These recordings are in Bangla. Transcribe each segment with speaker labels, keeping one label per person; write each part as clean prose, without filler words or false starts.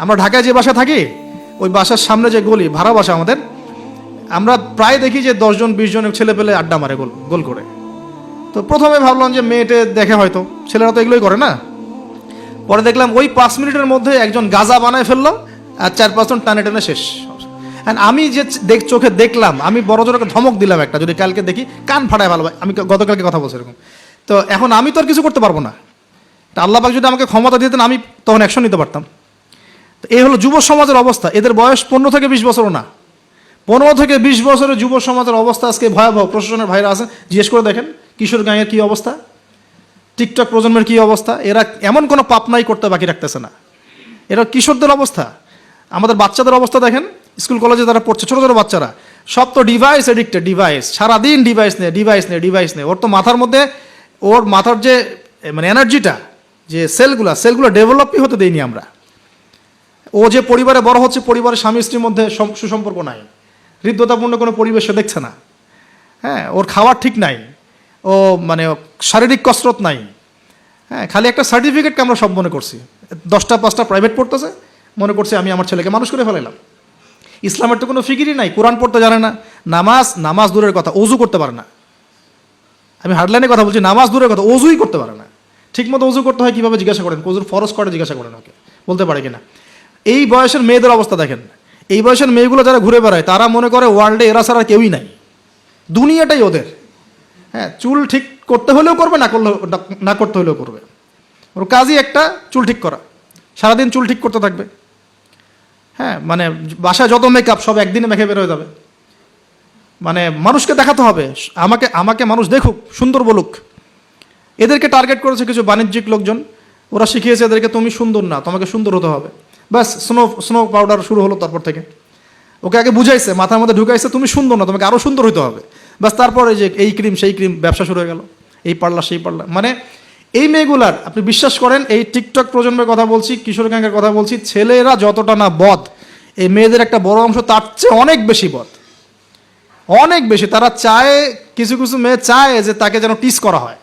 Speaker 1: আমরা ঢাকায় যে বাসা থাকি ওই বাসার সামনে যে গলি ভাড়া বাসা আমাদের, আমরা প্রায় দেখি যে 10 জন 20 জন ছেলে পেলে আড্ডা মারে গোল গোল করে। তো প্রথমে ভাবলাম যে মেয়েটে দেখে, হয়তো ছেলেরা তো এগুলোই করে না। পরে দেখলাম ওই 5 মিনিটের মধ্যে একজন গাজা বানায় ফেললো আর 4-5 জন টানে টেনে শেষ। আমি যে চোখে দেখলাম, আমি বড় জোরকে ধমক দিলাম একটা, যদি কালকে দেখি কান ফাটায় ভালো। আমি গতকালকে কথা বলছি এরকম। তো এখন আমি তো আর কিছু করতে পারবো না। আল্লাহ পাক যদি আমাকে ক্ষমতা দিতেন আমি তখন অ্যাকশন নিতে পারতাম। তো এই হলো যুব সমাজের অবস্থা। এদের বয়স 15 থেকে 20 বছরও না। 15 থেকে 20 বছরের যুব সমাজের অবস্থা আজকে ভয়াবহ। প্রশাসনের ভাইরা আছেন, জিজ্ঞেস করে দেখেন কিশোরগঞ্জের কী অবস্থা, টিকটক প্রজন্মের কী অবস্থা। এরা এমন কোনো পাপ নাই করতে বাকি রাখতেছে না। এরা কিশোরদের অবস্থা। আমাদের বাচ্চাদের অবস্থা দেখেন, স্কুল কলেজে তারা পড়ছে, ছোটো ছোটো বাচ্চারা সব তো ডিভাইস এডিক্টেড। ডিভাইস সারাদিন ডিভাইস নেই। ওর তো মাথার মধ্যে, ওর মাথার যে মানে এনার্জিটা, যে সেলগুলো ডেভেলপই হতে দেয়নি আমরা। ও যে পরিবারে বড় হচ্ছে, পরিবারের স্বামী স্ত্রীর মধ্যে সুসম্পর্ক নাই, হৃদ্যতাপূর্ণ কোনো পরিবেশে দেখছে না। হ্যাঁ, ওর খাওয়ার ঠিক নাই, ও মানে শারীরিক কসরত নাই। হ্যাঁ, খালি একটা সার্টিফিকেটকে আমরা সব মনে করছি। 10টা 5টা প্রাইভেট পড়তেছে, মনে করছি আমি আমার ছেলেকে মানুষ করে ফেলাইলাম। ইসলামের তো কোনো ফিকিরই নাই, কোরআন পড়তে জানে না, নামাজ দূরের কথা, অজু করতে পারে না। আমি হার্ডলাইনে কথা বলছি, নামাজ দূরের কথা, অজুই করতে পারে না। ঠিকমতো অজু করতে হয় কীভাবে জিজ্ঞাসা করেন, অজুর ফরজ করে জিজ্ঞাসা করেন, ওকে বলতে পারে কিনা। এই বয়সের মেয়েদের অবস্থা দেখেন। এই বয়সের মেয়েগুলো যারা ঘুরে বেড়ায় তারা মনে করে ওয়ার্ল্ডে এরা ছাড়া কেউই নাই, দুনিয়াটাই ওদের। হ্যাঁ, চুল ঠিক করতে হলেও করবে, না করতে হলেও করবে। ওর কাজই একটা, চুল ঠিক করা, সারাদিন চুল ঠিক করতে থাকবে। হ্যাঁ, মানে বাসায় যত মেকআপ সব একদিনে মেখে বের হয়ে যাবে। মানে মানুষকে দেখাতে হবে, আমাকে মানুষ দেখুক, সুন্দর বলুক। এদেরকে টার্গেট করেছে কিছু বাণিজ্যিক লোকজন। ওরা শিখিয়েছে এদেরকে, তুমি সুন্দর না, তোমাকে সুন্দর হতে হবে। ব্যাস, স্নো পাউডার শুরু হলো। তারপর থেকে ওকে আগে বুঝাইছে, মাথার মধ্যে ঢুকাইছে তুমি সুন্দর না, তোমাকে আরও সুন্দর হতে হবে। ব্যাস, তারপরে যে এই ক্রিম সেই ক্রিম, ব্যবসা শুরু হয়ে গেল, এই পার্লার সেই পার্লার। মানে এই মেয়েগুলার, আপনি বিশ্বাস করেন, এই টিকটক প্রজন্মের কথা বলছি, কিশোর গ্যাংয়ের কথা বলছি, ছেলেরা যতটা না বদ, এই মেয়েদের একটা বড় অংশ তার চেয়ে অনেক বেশি বদ, অনেক বেশি। তারা চায়, কিছু কিছু মেয়ে চায় যে তাকে যেন টিস করা হয়,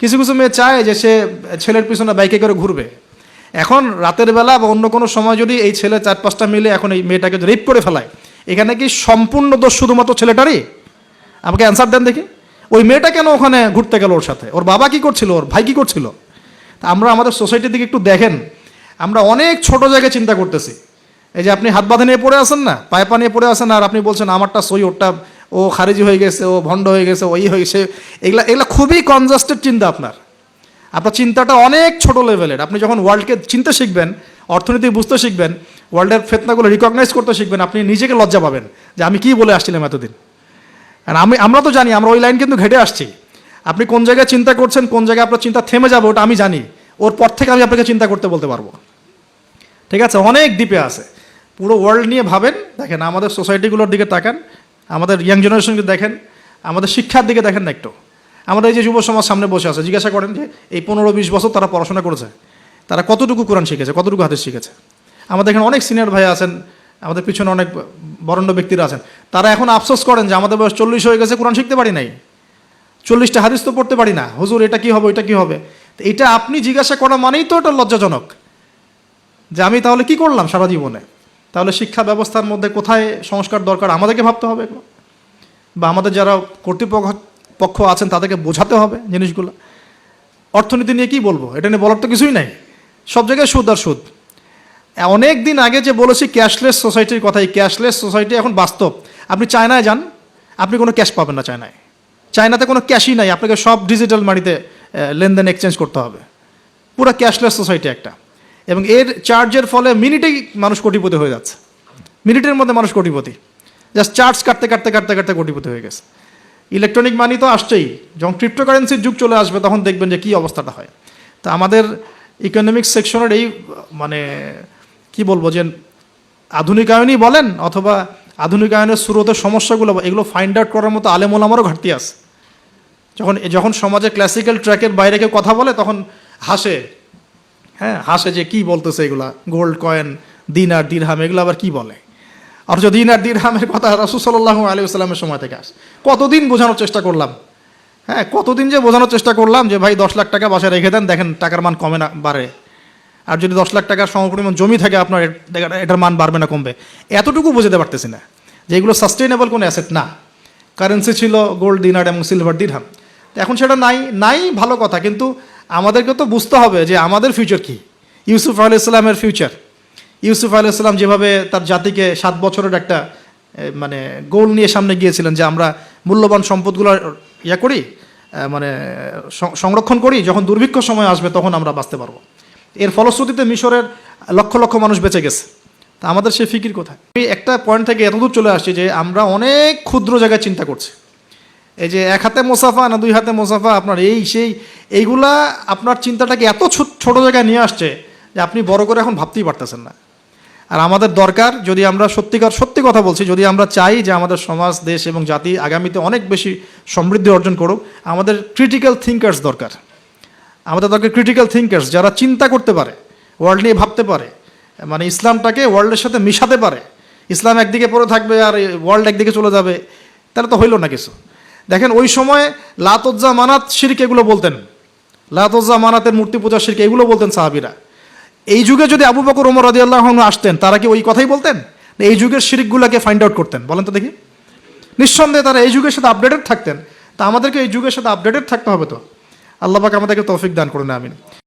Speaker 1: কিছু কিছু মেয়ে চায় যে সে ছেলের পিছনে বাইকে করে ঘুরবে। এখন রাতের বেলা বা অন্য কোনো সময় যদি এই ছেলে 4-5টা মিলে এখন এই মেয়েটাকে রেপ করে ফেলায়, এখানে কি সম্পূর্ণ দোষ শুধুমাত্র ছেলেটারই? আমাকে অ্যান্সার দেন দেখি। ওই মেয়েটা কেন ওখানে ঘুরতে গেল ওর সাথে? ওর বাবা কি করছিল, ওর ভাই কি করছিল? আমরা আমাদের সোসাইটির দিকে একটু দেখেন, আমরা অনেক ছোট জায়গায় চিন্তা করতেছি। এই যে আপনি হাত বাঁধে নিয়ে পড়ে আসেন না, পায়ে পা নিয়ে পড়ে আসেন, আর আপনি বলছেন আমারটা সই, ওরটা ও খারিজি হয়ে গেছে, ও ভণ্ড হয়ে গেছে, ওই হয়েছে। এগুলা খুবই কনজাস্টেড চিন্তা। আপনার চিন্তাটা অনেক ছোট লেভেলের। আপনি যখন ওয়ার্ল্ডকে চিনতে শিখবেন, অর্থনীতি বুঝতে শিখবেন, ওয়ার্ল্ডের ফেতনাগুলো রিকগনাইজ করতে শিখবেন, আপনি নিজেকে লজ্জা পাবেন যে আমি কি বলে আসছিলাম এতদিন। আর আমরা তো জানি, আমরা ওই লাইন কিন্তু ঘেটে আসছি। আপনি কোন জায়গায় চিন্তা করছেন, কোন জায়গায় আপনার চিন্তা থেমে যাবে, ওটা আমি জানি। ওর পর থেকে আমি আপনাকে চিন্তা করতে বলতে পারবো। ঠিক আছে, অনেক দ্বীপে আছে। পুরো ওয়ার্ল্ড নিয়ে ভাবেন। দেখেন আমাদের সোসাইটিগুলোর দিকে তাকান, আমাদের ইয়াং জেনারেশনকে দেখেন, আমাদের শিক্ষার দিকে দেখেন না একটু। আমাদের এই যে যুব সমাজ সামনে বসে আছে, জিজ্ঞাসা করেন যে এই 15-20 বছর তারা পড়াশোনা করেছে, তারা কতটুকু কোরআন শিখেছে, কতটুকু হাদিস শিখেছে। আমাদের এখানে অনেক সিনিয়র ভাই আছেন, আমাদের পিছনে অনেক বরেণ্য ব্যক্তিরা আছেন, তারা এখন আফসোস করেন যে আমাদের বয়স 40 হয়ে গেছে, কোরআন শিখতে পারি নাই, 40টা হাদিস তো পড়তে পারি না, হুজুর এটা কি হবে, ওইটা কি হবে। তো এটা আপনি জিজ্ঞাসা করা মানেই তো এটা লজ্জাজনক, যে আমি তাহলে কি করলাম সারা জীবনে। তাহলে শিক্ষা ব্যবস্থার মধ্যে কোথায় সংস্কার দরকার আমাদেরকে ভাবতে হবে, বা আমাদের যারা কর্তৃপক্ষ আছেন তাদেরকে বোঝাতে হবে জিনিসগুলো। অর্থনীতি নিয়ে কি বলবো, এটা নিয়ে বলার তো কিছুই নাই, সব জায়গায় সুদ আর সুদ। অনেক দিন আগে যে বলেছি ক্যাশলেস সোসাইটির কথা, এই ক্যাশলেস সোসাইটি এখন বাস্তব। আপনি চায়নায় যান, আপনি কোনো ক্যাশ পাবেন না। চায়নাতে কোনো ক্যাশই নাই, আপনাকে সব ডিজিটাল মানিতে লেনদেন এক্সচেঞ্জ করতে হবে। পুরো ক্যাশলেস সোসাইটি একটা। এবং এর চার্জের ফলে মিনিটেই মানুষ কোটিপতি হয়ে যাচ্ছে, মিনিটের মধ্যে মানুষ কোটিপতি। জাস্ট চার্জ কাটতে কাটতে কাটতে কাটতে কোটিপতি হয়ে গেছে। ইলেকট্রনিক মানি তো আসছেই, যখন ক্রিপ্টোকারেন্সির যুগ চলে আসবে তখন দেখবেন যে কী অবস্থাটা হয়। তো আমাদের ইকোনমিক্স সেকশনের এই মানে কি বলবো, যে আধুনিকায়নই বলেন অথবা আধুনিকায়নের স্রোতের সমস্যাগুলো, এগুলো ফাইন্ড আউট করার মতো আলেম ওলামারও ঘাটতি আছে। যখন সমাজে ক্লাসিক্যাল ট্র্যাকের বাইরে কেউ কথা বলে তখন হাসে। হ্যাঁ, হাসে যে কি বলতেছে এগুলা, গোল্ড কয়েন, দিনার দিরহাম, এগুলো আবার কি বলে। অথচ দিনার দিরহামের কথা রাসূল সাল্লাল্লাহু আলাইহি ওয়াসাল্লামের সময় থেকে আসে। কতদিন বোঝানোর চেষ্টা করলাম, হ্যাঁ কতদিন যে বোঝানোর চেষ্টা করলাম যে ভাই 10 লাখ টাকা বাসায় রেখে দেন, দেখেন টাকার মান কমে না বাড়ে। আর যদি 10 লাখ টাকার সমপরিমাণ জমি থাকে আপনার, এটার মান বাড়বে না কমবে, এতটুকু বুঝতে পারতেছি না যে এগুলো সাস্টেইনেবল কোনো অ্যাসেট না। কারেন্সি ছিল গোল্ড দিনার এবং সিলভার দিরহাম, তো এখন সেটা নাই ভালো কথা, কিন্তু আমাদেরকে তো বুঝতে হবে যে আমাদের ফিউচার কী। ইউসুফ আলাইহিস-সালামের ফিউচার, ইউসুফ আলাইহিস-সালাম যেভাবে তার জাতিকে 7 বছরের একটা মানে গোল নিয়ে সামনে গিয়েছিলেন যে আমরা মূল্যবান সম্পদগুলো করি, মানে সংরক্ষণ করি, যখন দুর্ভিক্ষ সময় আসবে তখন আমরা বাঁচতে পারবো। এর ফলশ্রুতিতে মিশরের লক্ষ লক্ষ মানুষ বেঁচে গেছে। তা আমাদের সে ফিকির কোথায়? আমি একটা পয়েন্ট থেকে এতদূর চলে আসছি যে আমরা অনেক ক্ষুদ্র জায়গায় চিন্তা করছি। এই যে 1 হাতে মোসাফা না 2 হাতে মোসাফা, আপনার এইগুলা আপনার চিন্তাটাকে এত ছোট জায়গায় নিয়ে আসছে যে আপনি বড় করে এখন ভাবতেই পারতেছেন না। আর আমাদের দরকার, যদি আমরা সত্যি কথা বলছি, যদি আমরা চাই যে আমাদের সমাজ, দেশ এবং জাতি আগামীতে অনেক বেশি সমৃদ্ধি অর্জন করুক, আমাদের ক্রিটিক্যাল থিঙ্কার্স দরকার। আমাদের দরকার ক্রিটিক্যাল থিঙ্কার্স, যারা চিন্তা করতে পারে, ওয়ার্ল্ড নিয়ে ভাবতে পারে, মানে ইসলামটাকে ওয়ার্ল্ডের সাথে মিশাতে পারে। ইসলাম একদিকে পড়ে থাকবে আর ওয়ার্ল্ড একদিকে চলে যাবে, তাহলে তো হইল না কিছু। দেখেন ওই সময় লাত উজ্জা মানাত শিরক এগুলো বলতেন, লাত উজ্জা মানাতের মূর্তি পূজা শিরক এগুলো বলতেন সাহাবীরা। এই যুগে যদি আবু বকর ওমর রাদিয়াল্লাহু আনহু আসতেন, তারা কি ওই কথাই বলতেন? এই যুগের শিরকগুলোকে ফাইন্ড আউট করতেন? বলেন তো দেখি। নিঃসন্দেহে তারা এই যুগের সাথে আপডেটেড থাকতেন। তা আমাদেরকে এই যুগের সাথে আপডেটেড থাকতে হবে। তো আল্লাহ পাক আমাদেরকে তৌফিক দান করুন, আমিন।